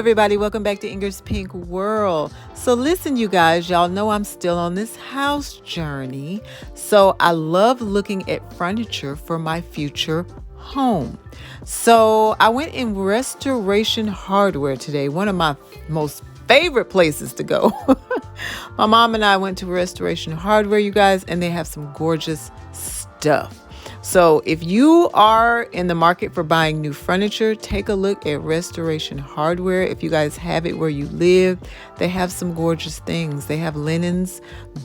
everybody, welcome back to Ingrid's Pink World. So listen, you guys, y'all know I'm still on this house journey. So I love looking at furniture for my future home. So I went in Restoration Hardware today, one of my most favorite places to go. My mom and I went to Restoration Hardware, you guys, and they have some gorgeous stuff. So if you are in the market for buying new furniture, take a look at Restoration Hardware. If you guys have it where you live, they have some gorgeous things. They have linens,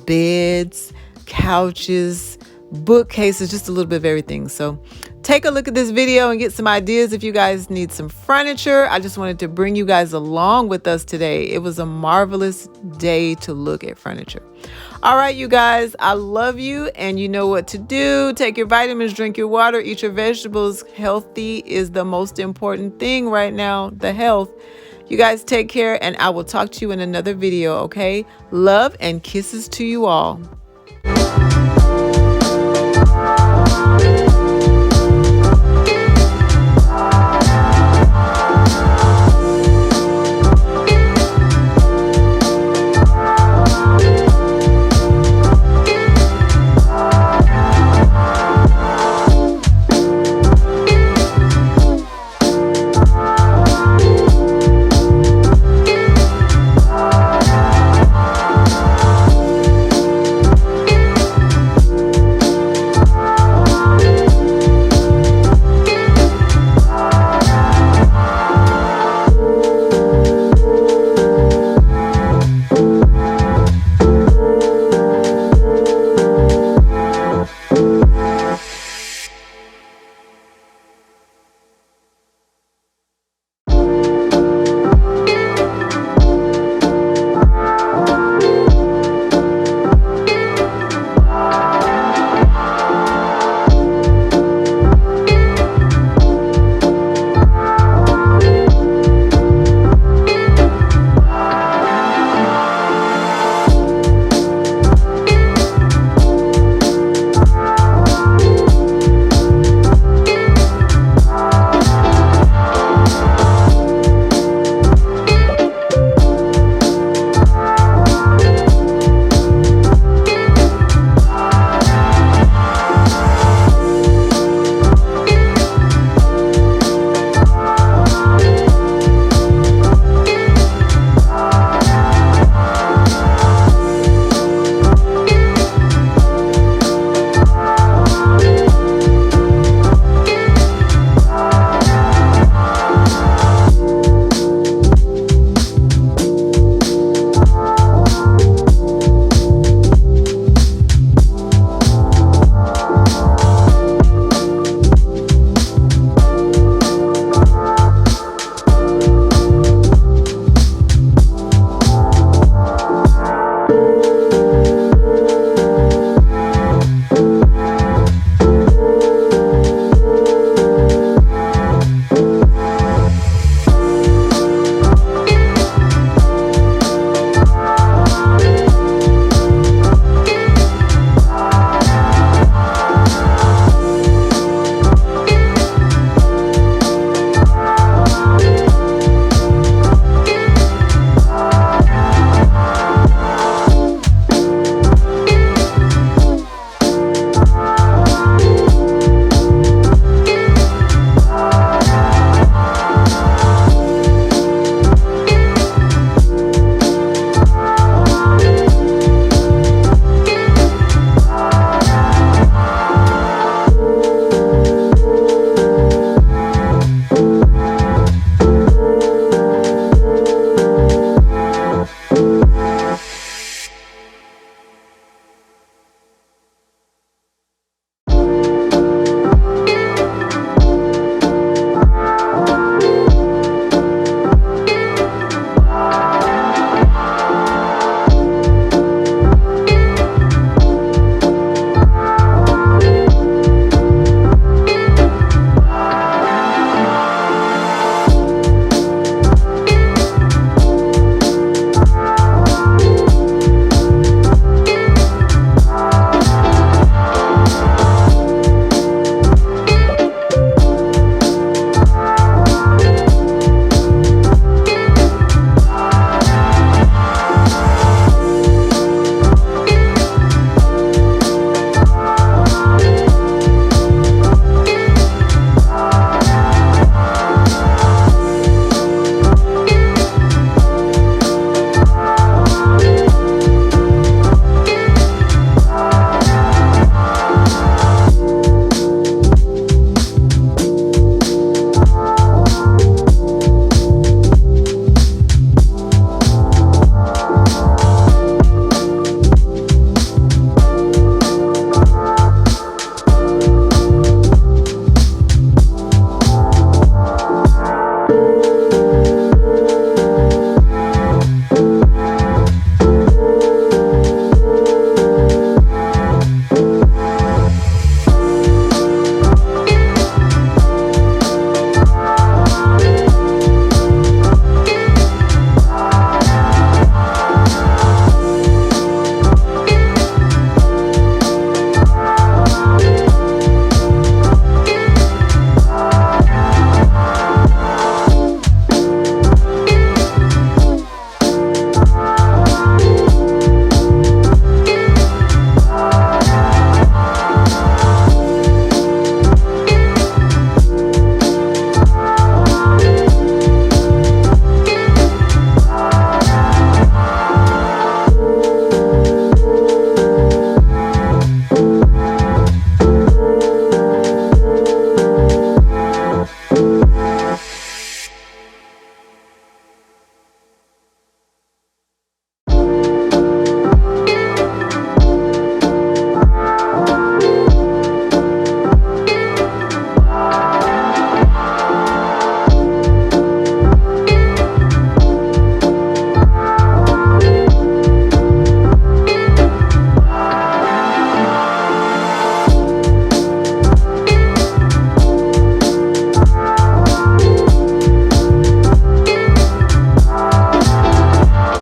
beds, couches, bookcases, just a little bit of everything. So take a look at this video and get some ideas if you guys need some furniture. I just wanted to bring you guys along with us today. It was a marvelous day to look at furniture. All right, you guys, I love you and you know what to do. Take your vitamins, drink your water, eat your vegetables. Healthy is the most important thing right now, the health. You guys take care and I will talk to you in another video, okay? Love and kisses to you all.